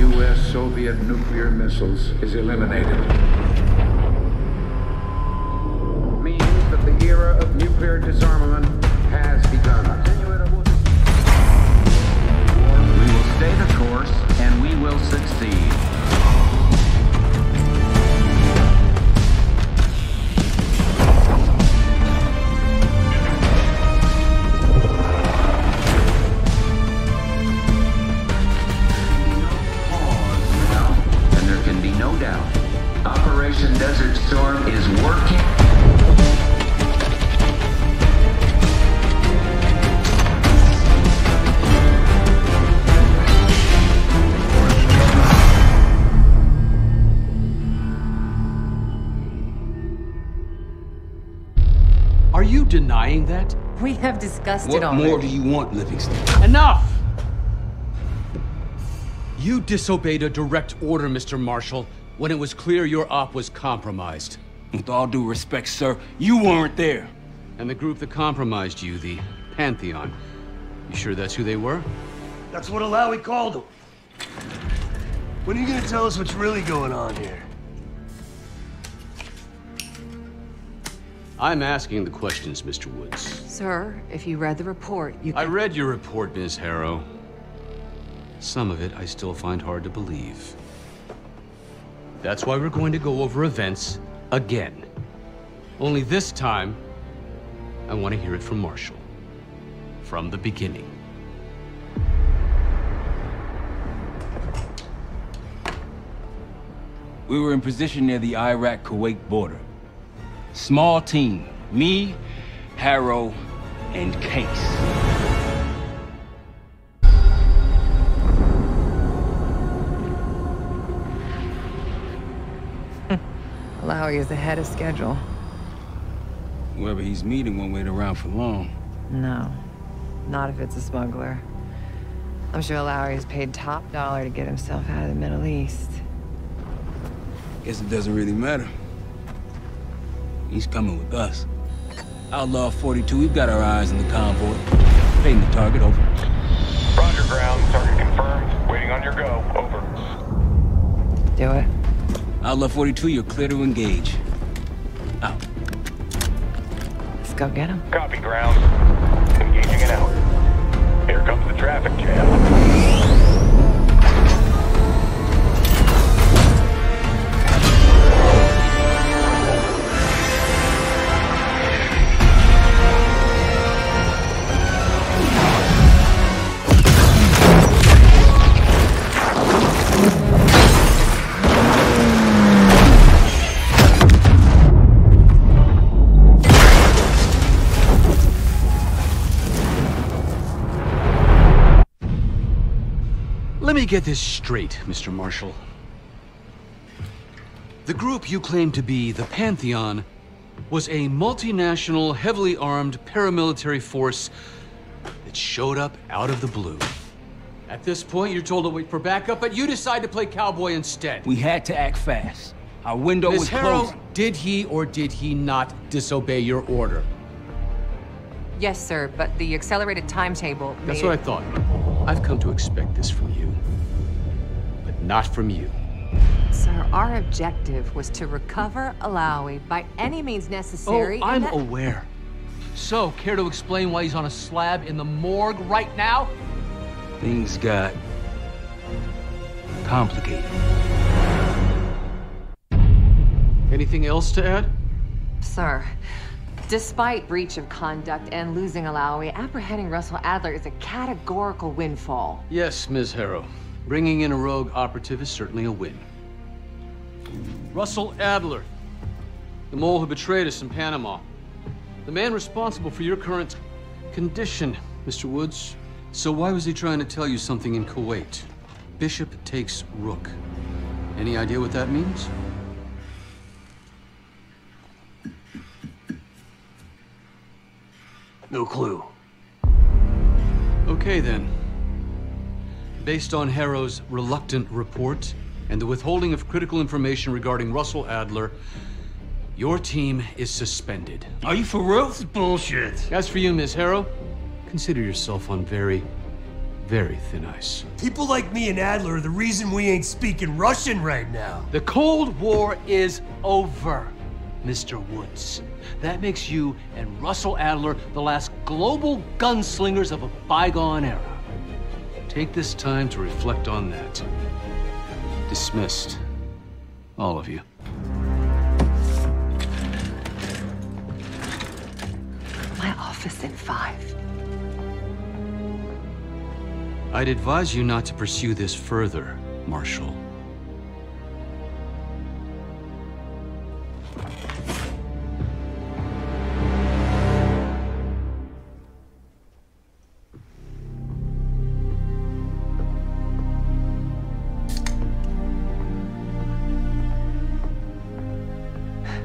U.S.-Soviet nuclear missiles is eliminated. Means that the era of nuclear disarmament has begun. We will stay the course, and we will succeed. No doubt. Operation Desert Storm is working. Are you denying that? We have discussed it already. What more do you want, Livingston? Enough! You disobeyed a direct order, Mr. Marshall, when it was clear your op was compromised. With all due respect, sir, you weren't there. And the group that compromised you, the Pantheon, you sure that's who they were? That's what Alawi called them. When are you gonna tell us what's really going on here? I'm asking the questions, Mr. Woods. Sir, if you read the report, you I read your report, Ms. Harrow. Some of it I still find hard to believe. That's why we're going to go over events again. Only this time, I want to hear it from Marshall. From the beginning. We were in position near the Iraq-Kuwait border. Small team. Me, Harrow, and Case. Alawi is ahead of schedule. Whoever he's meeting won't wait around for long. No, not if it's a smuggler. I'm sure Alawi is paid top dollar to get himself out of the Middle East. Guess it doesn't really matter. He's coming with us. Outlaw 42, we've got our eyes on the convoy. Paying the target, over. Roger, ground. Target confirmed. Waiting on your go. Over. Do it. Outlaw 42, you're clear to engage. Out. Let's go get him. Copy, ground. Engaging and out. Here comes the traffic jam. Let me get this straight, Mr. Marshall. The group you claim to be the Pantheon was a multinational, heavily armed paramilitary force that showed up out of the blue. At this point, you're told to wait for backup, but you decide to play cowboy instead. We had to act fast. Our window was Ms. Harrow, closing. did he or did he not disobey your order? Yes, sir, but the accelerated timetable That's what I thought. I've come to expect this from you, but not from you. Sir, our objective was to recover Alawi by any means necessary. Oh, I'm aware. So, care to explain why he's on a slab in the morgue right now? Things got complicated. Anything else to add? Sir, despite breach of conduct and losing Alawi, apprehending Russell Adler is a categorical windfall. Yes, Ms. Harrow. Bringing in a rogue operative is certainly a win. Russell Adler, the mole who betrayed us in Panama. The man responsible for your current condition, Mr. Woods. So why was he trying to tell you something in Kuwait? Bishop takes Rook. Any idea what that means? No clue. Okay, then. Based on Harrow's reluctant report and the withholding of critical information regarding Russell Adler, your team is suspended. Are you for real? This is bullshit. As for you, Ms. Harrow, consider yourself on very Very thin ice. People like me and Adler are the reason we ain't speaking Russian right now. The Cold War is over, Mr. Woods. That makes you and Russell Adler the last global gunslingers of a bygone era. Take this time to reflect on that. Dismissed. All of you. My office in 5. I'd advise you not to pursue this further, Marshal.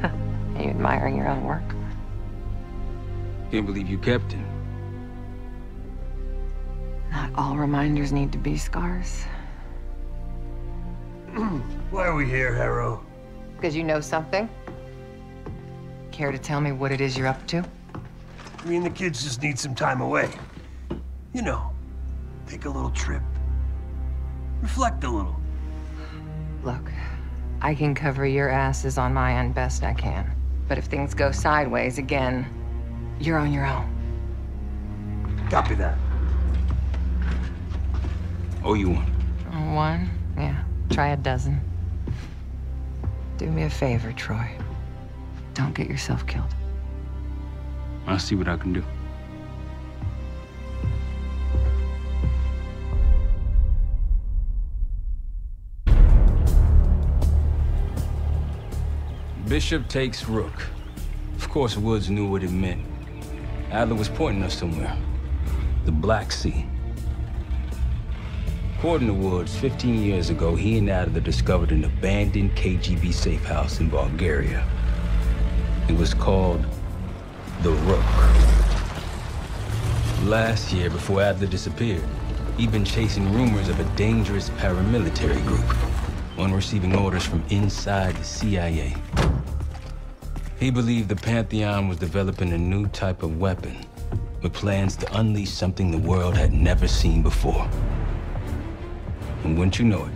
Are you admiring your own work? Can't believe you kept him. Not all reminders need to be scars. Why are we here, Harrow? Because you know something? Care to tell me what it is you're up to? Me and the kids just need some time away. You know, take a little trip. Reflect a little. Look, I can cover your asses on my end best I can. But if things go sideways again, you're on your own. Copy that. Oh, you one. One? Yeah. Try a dozen. Do me a favor, Troy. Don't get yourself killed. I'll see what I can do. Bishop takes Rook. Of course, Woods knew what it meant. Adler was pointing us somewhere. The Black Sea. According to Woods, 15 years ago, he and Adler discovered an abandoned KGB safe house in Bulgaria. It was called the Rook. Last year, before Adler disappeared, he'd been chasing rumors of a dangerous paramilitary group, one receiving orders from inside the CIA. He believed the Pantheon was developing a new type of weapon, with plans to unleash something the world had never seen before. And wouldn't you know it,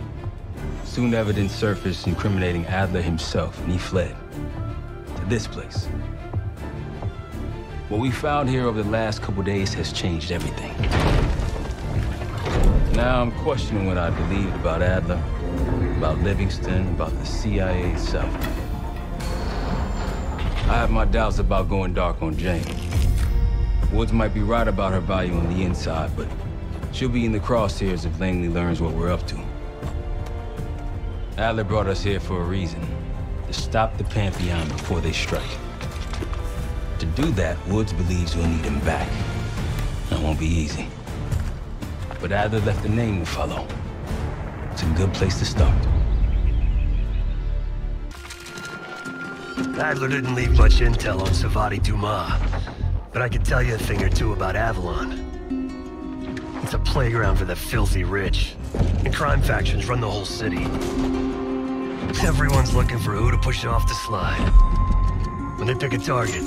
soon evidence surfaced incriminating Adler himself, and he fled to this place. What we found here over the last couple days has changed everything. Now I'm questioning what I believed about Adler, about Livingston, about the CIA itself. I have my doubts about going dark on Jane. Woods might be right about her value on the inside, but she'll be in the crosshairs if Langley learns what we're up to. Adler brought us here for a reason, to stop the Pantheon before they strike. To do that, Woods believes we'll need him back. That won't be easy. But Adler left a name to follow. It's a good place to start. Adler didn't leave much intel on Savati Dumas, but I could tell you a thing or two about Avalon. It's a playground for the filthy rich, and crime factions run the whole city. Everyone's looking for who to push off the slide. When they pick a target,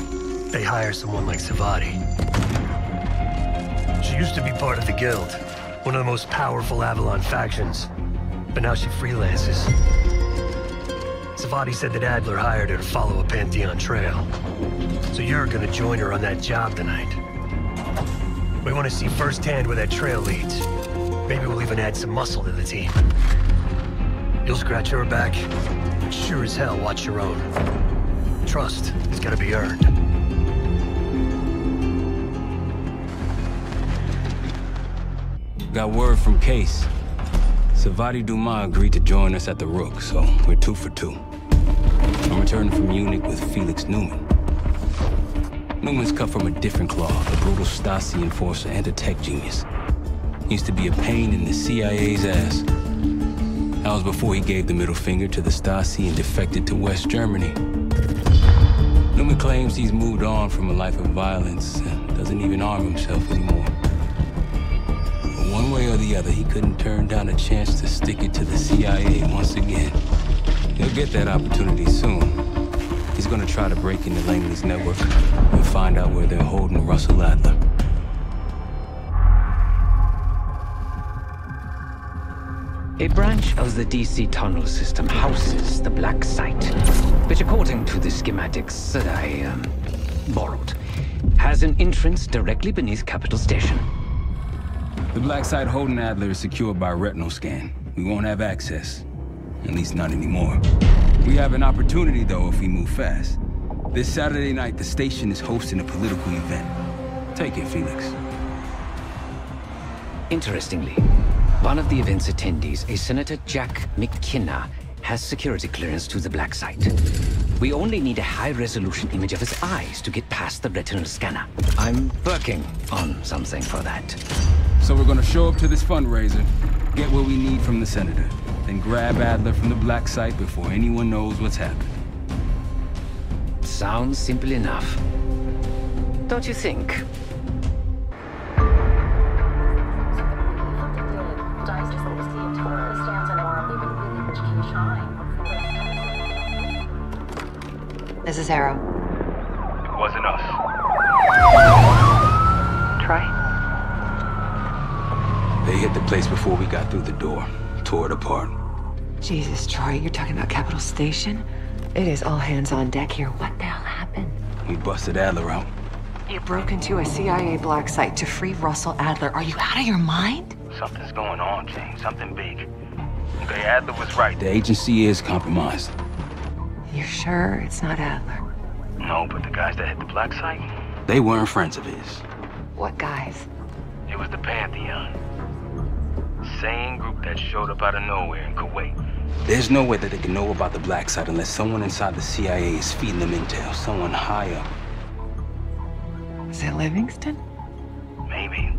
they hire someone like Savati. She used to be part of the Guild, one of the most powerful Avalon factions, but now she freelances. Savati said that Adler hired her to follow a Pantheon trail. So you're gonna join her on that job tonight. We want to see firsthand where that trail leads. Maybe we'll even add some muscle to the team. You'll scratch her back, but sure as hell watch your own. Trust has gotta be earned. Got word from Case. Savati Dumas agreed to join us at the Rook, so we're 2 for 2. I'm returning from Munich with Felix Neumann. Newman's cut from a different cloth, a brutal Stasi enforcer and a tech genius. He used to be a pain in the CIA's ass. That was before he gave the middle finger to the Stasi and defected to West Germany. Newman claims he's moved on from a life of violence and doesn't even arm himself anymore. But one way or the other, he couldn't turn down a chance to stick it to the CIA once again. He'll get that opportunity soon. He's gonna try to break into Langley's network and find out where they're holding Russell Adler. A branch of the DC tunnel system houses the Black Site, which according to the schematics that I borrowed, has an entrance directly beneath Capital Station. The Black Site holding Adler is secured by retinal scan. We won't have access. At least not anymore. We have an opportunity, though, if we move fast. This Saturday night, the station is hosting a political event. Take it, Felix. Interestingly, one of the event's attendees, a Senator Jack McKenna, has security clearance to the Black Site. We only need a high-resolution image of his eyes to get past the retinal scanner. I'm working on something for that. So we're gonna show up to this fundraiser, get what we need from the Senator, then grab Adler from the Black Site before anyone knows what's happened. Sounds simple enough. Don't you think? This is Harrow. It wasn't us. Troy? They hit the place before we got through the door. Tore it apart. Jesus, Troy, you're talking about Capital Station? It is all hands on deck here. What the hell happened? We busted Adler out. You broke into a CIA Black Site to free Russell Adler. Are you out of your mind? Something's going on, Jane. Something big. Okay, Adler was right. The agency is compromised. You're sure it's not Adler? No, but the guys that hit the Black Site, They weren't friends of his. What guys? it was the Pantheon. Same group that showed up out of nowhere in Kuwait. There's no way that they can know about the Black Site unless someone inside the CIA is feeding them intel. Someone high up. Is it Livingston? Maybe.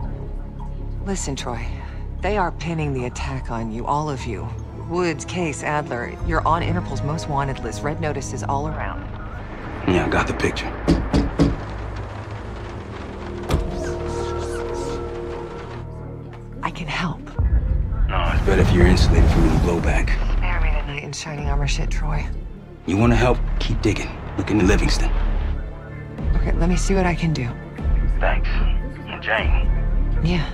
Listen, Troy. They are pinning the attack on you, all of you. Woods, Case, Adler. You're on Interpol's most wanted list. Red notices all around. Yeah, I got the picture. I can help. No, it's But if you're insulated from any blowback, Spare me tonight in shining armor shit, Troy. you want to help, keep digging. Look into Livingston. Okay, let me see what I can do. thanks. And Jane, Yeah.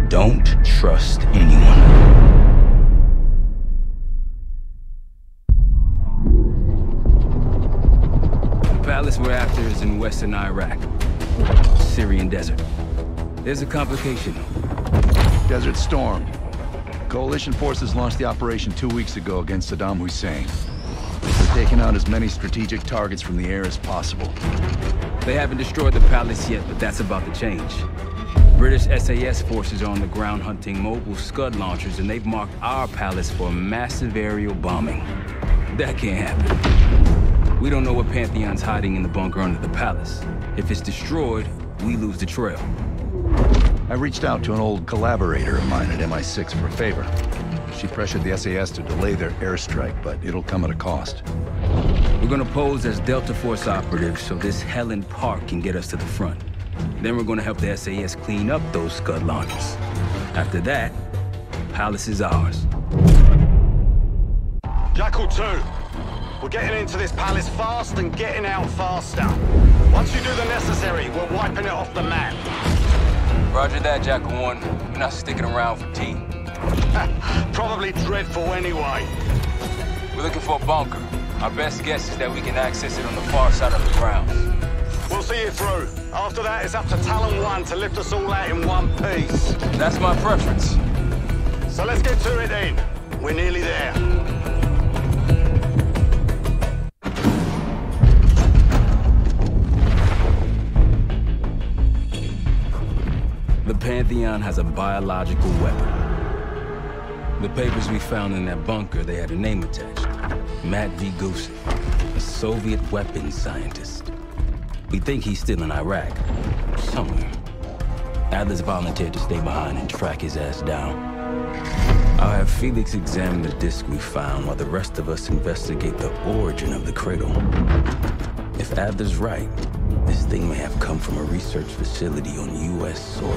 Don't trust anyone. The palace we're after is in western Iraq. Syrian desert. There's a complication. Desert Storm. Coalition forces launched the operation 2 weeks ago against Saddam Hussein. They're taking out as many strategic targets from the air as possible. They haven't destroyed the palace yet, but that's about to change. British SAS forces are on the ground hunting mobile Scud launchers, and they've marked our palace for a massive aerial bombing. That can't happen. We don't know what Pantheon's hiding in the bunker under the palace. If it's destroyed, we lose the trail. I reached out to an old collaborator of mine at MI6 for a favor. She pressured the SAS to delay their airstrike, but it'll come at a cost. We're gonna pose as Delta Force operatives so this Helen Park can get us to the front. Then we're gonna help the SAS clean up those Scud launchers. After that, palace is ours. Jackal 2, we're getting into this palace fast and getting out faster. Once you do the necessary, we're wiping it off the map. Roger that, Jackal 1. We're not sticking around for tea. Probably dreadful anyway. We're looking for a bunker. Our best guess is that we can access it on the far side of the grounds. We'll see you through. After that, it's up to Talon 1 to lift us all out in one piece. That's my preference. So let's get to it then. We're nearly there. The Pantheon has a biological weapon. The papers we found in that bunker, they had a name attached. Matt V. Gusev, a Soviet weapons scientist. We think he's still in Iraq, somewhere. Adler's volunteered to stay behind and track his ass down. I'll have Felix examine the disc we found while the rest of us investigate the origin of the cradle. If Adler's right, this thing may have come from a research facility on U.S. soil.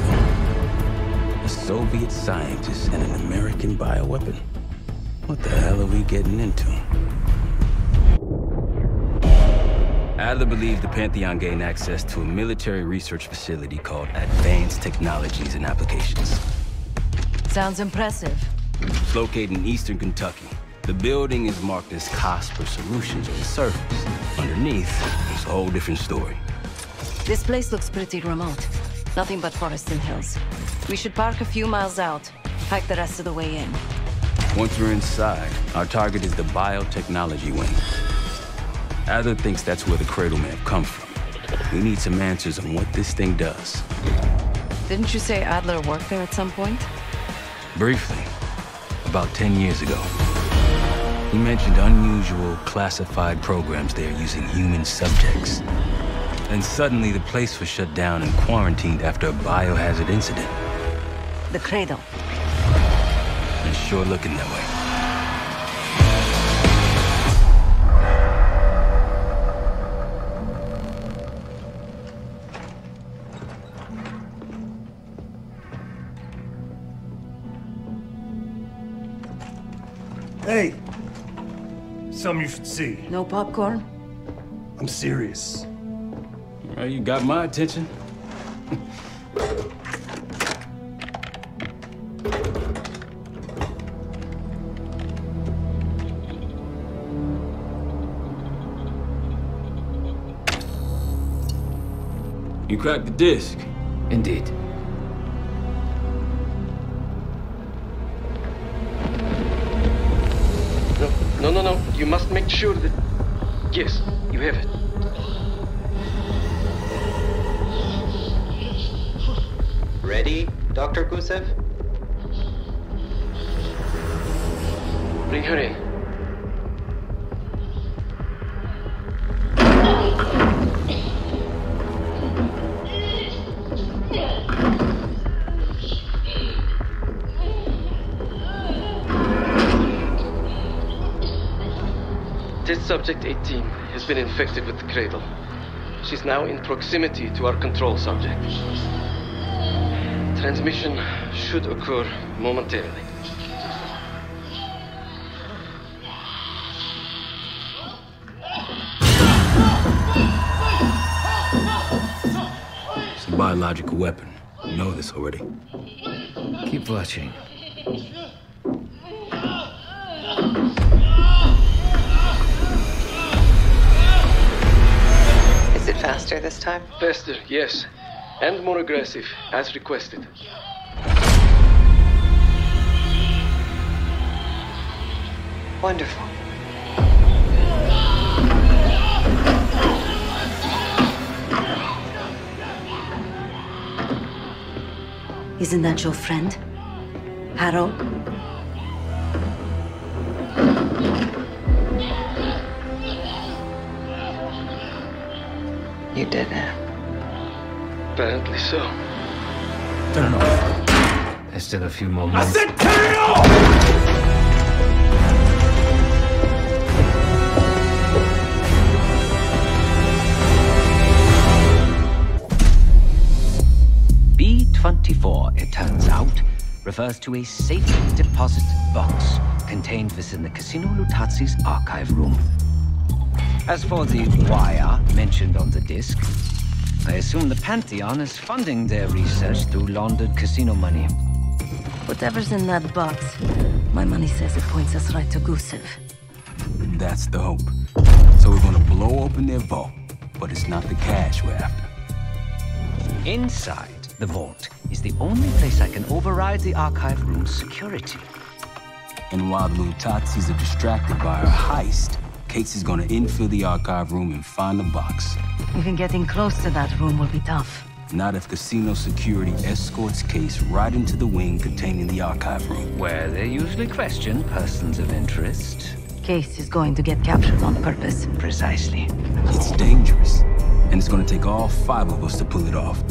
A Soviet scientist and an American bioweapon. What the hell are we getting into? Adler believed the Pantheon gained access to a military research facility called Advanced Technologies and Applications. Sounds impressive. It's located in eastern Kentucky. The building is marked as Cosper Solutions on the surface. Underneath, it's a whole different story. This place looks pretty remote. Nothing but forests and hills. We should park a few miles out, hike the rest of the way in. Once we're inside, our target is the biotechnology wing. Adler thinks that's where the Cradle may have come from. We need some answers on what this thing does. Didn't you say Adler worked there at some point? Briefly, about 10 years ago. He mentioned unusual, classified programs there using human subjects. Then suddenly the place was shut down and quarantined after a biohazard incident. The Cradle. It's sure looking that way. Hey! Something you should see. No popcorn? I'm serious. Well, you got my attention. You cracked the disc. Indeed. No. You must make sure that... Yes, you have it. Ready, Dr. Gusev? Bring her in. Test subject 18 has been infected with the Cradle. She's now in proximity to our control subject. Transmission should occur momentarily. It's a biological weapon. You know this already. Keep watching. Is it faster this time? Faster, yes. And more aggressive, as requested. Wonderful. Isn't that your friend? Harrow? You did it. Apparently so. Turn off. There's still a few more minutes. I said turn it off! B-24, it turns out, refers to a safe deposit box contained within the Casino Lutazi's archive room. As for the wire mentioned on the disc, I assume the Pantheon is funding their research through laundered casino money. Whatever's in that box, my money says it points us right to Gusev. That's the hope. So we're gonna blow open their vault, but it's not the cash we're after. Inside the vault is the only place I can override the archive room's security. And while the Lutazis are distracted by our heist, Case is gonna infill the archive room and find the box. Even getting close to that room will be tough. Not if casino security escorts Case right into the wing containing the archive room. Where they usually question persons of interest. Case is going to get captured on purpose. Precisely. It's dangerous, and it's gonna take all 5 of us to pull it off.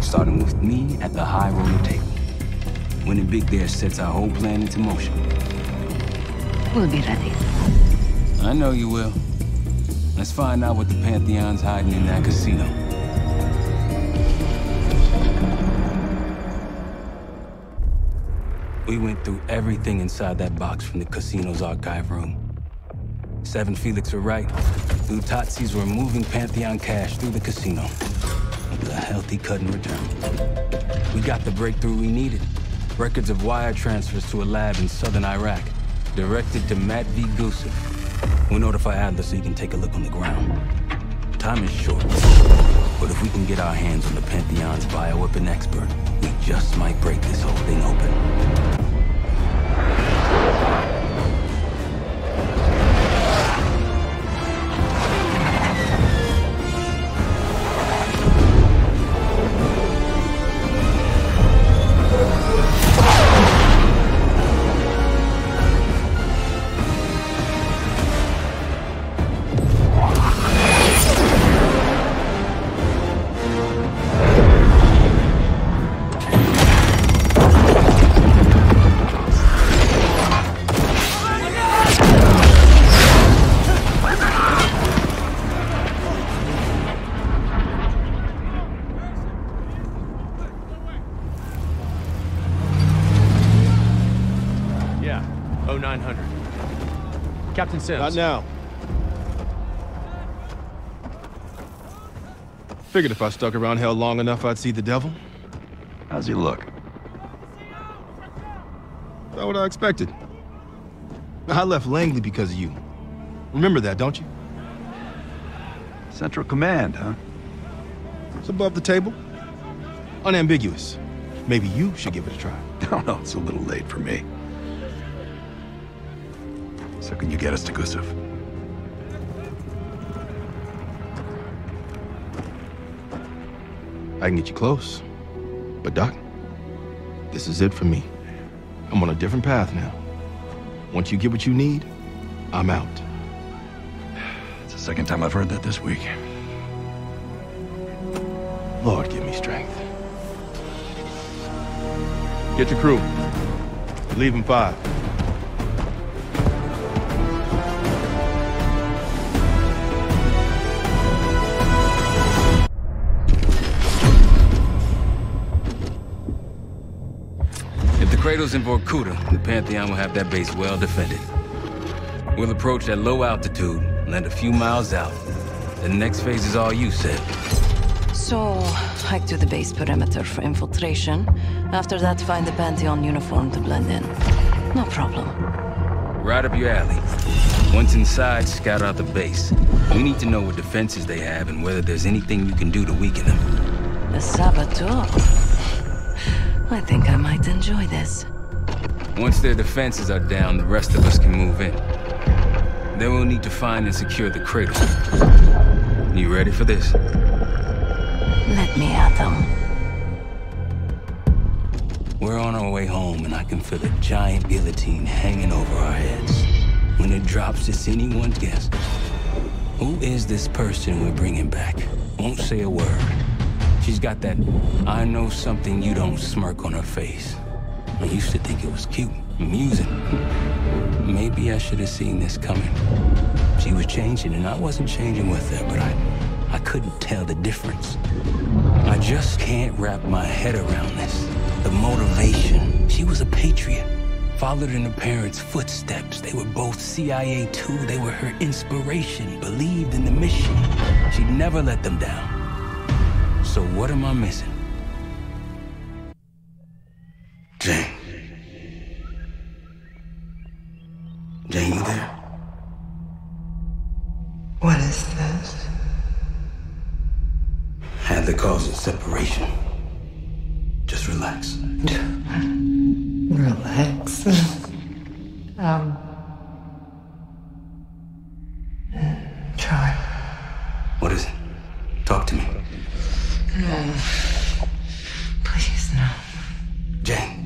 Starting with me at the high roller table. Winning big there sets our whole plan into motion. We'll be ready. I know you will. Let's find out what the Pantheon's hiding in that casino. We went through everything inside that box from the casino's archive room. 7 Felix were right. Lutazis were moving Pantheon cash through the casino. With a healthy cut in return. We got the breakthrough we needed. Records of wire transfers to a lab in southern Iraq. Directed to Matt V. Gusev. We'll notify Adler so he can take a look on the ground. Time is short, but if we can get our hands on the Pantheon's bioweapon expert, we just might break this whole thing open. Captain Sims. Not now. Figured if I stuck around hell long enough, I'd see the devil. How's he look? Not what I expected. I left Langley because of you. Remember that, don't you? Central Command, huh? It's above the table. Unambiguous. Maybe you should give it a try. Oh, no, it's a little late for me. So can you get us to Gusev? I can get you close. But Doc, this is it for me. I'm on a different path now. Once you get what you need, I'm out. It's the second time I've heard that this week. Lord, give me strength. Get your crew. We leave in 5. Kratos in Vorkuta, the Pantheon will have that base well defended. We'll approach at low altitude, land a few miles out. The next phase is all you, Sid. So, hike to the base perimeter for infiltration. After that, find the Pantheon uniform to blend in. No problem. Right up your alley. Once inside, scout out the base. We need to know what defenses they have and whether there's anything you can do to weaken them. The saboteur. I think I might enjoy this. Once their defenses are down, the rest of us can move in. Then we'll need to find and secure the cradle. You ready for this? Let me at them. We're on our way home, and I can feel a giant guillotine hanging over our heads. When it drops, it's anyone's guess. Who is this person we're bringing back? Won't say a word. She's got that I know something you don't smirk on her face. I used to think it was cute, amusing. Maybe I should have seen this coming. She was changing, and I wasn't changing with her, but I couldn't tell the difference. I just can't wrap my head around this. The motivation. She was a patriot. Followed in her parents' footsteps. They were both CIA too. They were her inspiration. Believed in the mission. She'd never let them down. So what am I missing? Jane. Jane, you there? What is this? Adler calls it separation. Just relax. Relax. Try. What is it? Talk to me. No. Please, no. Jane.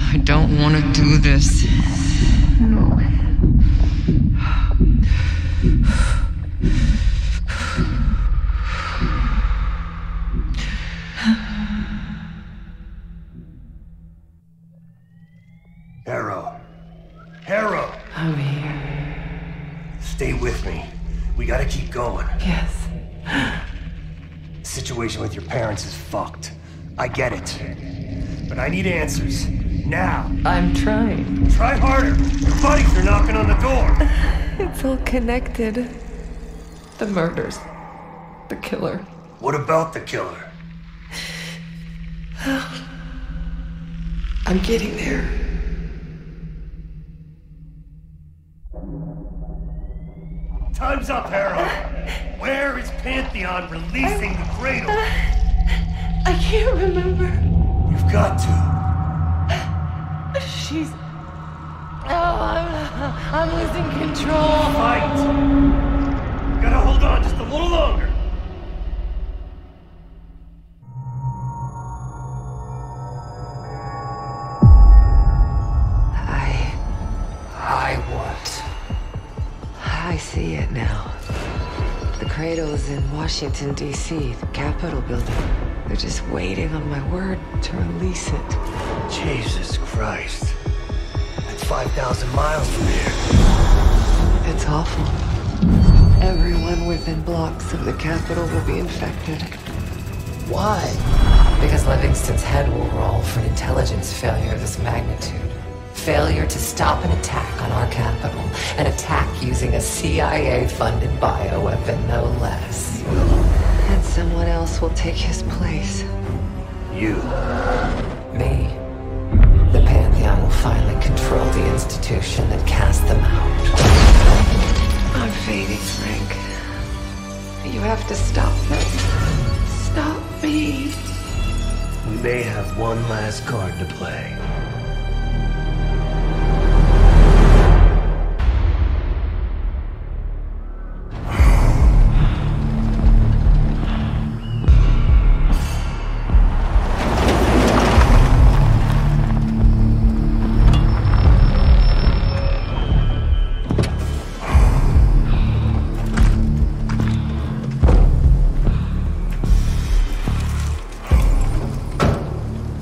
I don't want to do this. No. Harrow! I'm here. Stay with me. We gotta keep going. Yes. The situation with your parents is fucked. I get it. But I need answers. Now. I'm trying. Try harder. Your buddies are knocking on the door. It's all connected. The murders. The killer. What about the killer? I'm getting there. Time's up, Harrow. Where is Pantheon releasing the cradle? I can't remember. You've got to. She's... Oh, I'm losing control. Fight! Gotta hold on just a little longer. I see it now. The cradle's in Washington, D.C., the Capitol building. They're just waiting on my word to release it. Jesus Christ. That's 5,000 miles from here. It's awful. Everyone within blocks of the Capitol will be infected. Why? Because Livingston's head will roll for an intelligence failure of this magnitude. Failure to stop an attack on our capital. An attack using a CIA-funded bioweapon, no less. And someone else will take his place. You. Me. The Pantheon will finally control the institution that cast them out. I'm fading, Frank. You have to stop them. Stop me. We may have one last card to play.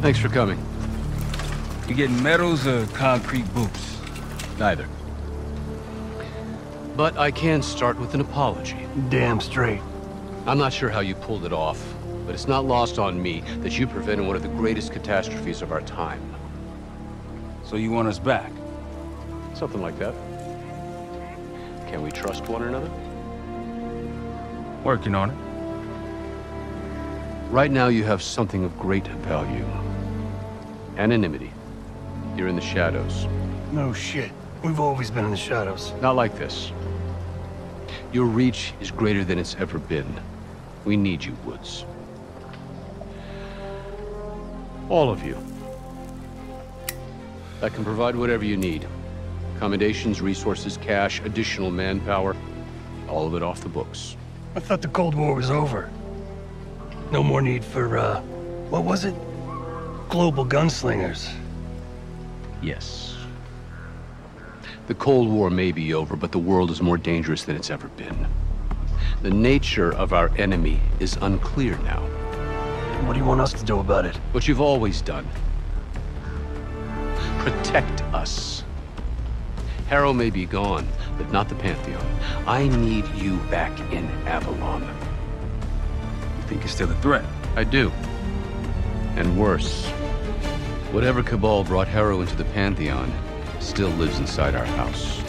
Thanks for coming. You getting medals or concrete boots? Neither. But I can start with an apology. Damn straight. I'm not sure how you pulled it off, but it's not lost on me that you prevented one of the greatest catastrophes of our time. So you want us back? Something like that. Can we trust one another? Working on it. Right now you have something of great value. Anonymity. You're in the shadows. No shit. We've always been in the shadows. Not like this. Your reach is greater than it's ever been. We need you, Woods. All of you. I can provide whatever you need. Accommodations, resources, cash, additional manpower. All of it off the books. I thought the Cold War was over. No more need for, what was it? Global gunslingers. Yes. The Cold War may be over, but the world is more dangerous than it's ever been. The nature of our enemy is unclear now. What do you want us to do about it? What you've always done. Protect us. Harrow may be gone, but not the Pantheon. I need you back in Avalon. You think you're still a threat? I do. And worse. Whatever cabal brought Harrow into the Pantheon still lives inside our house.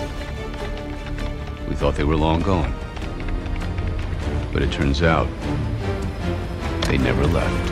We thought they were long gone. But it turns out, they never left.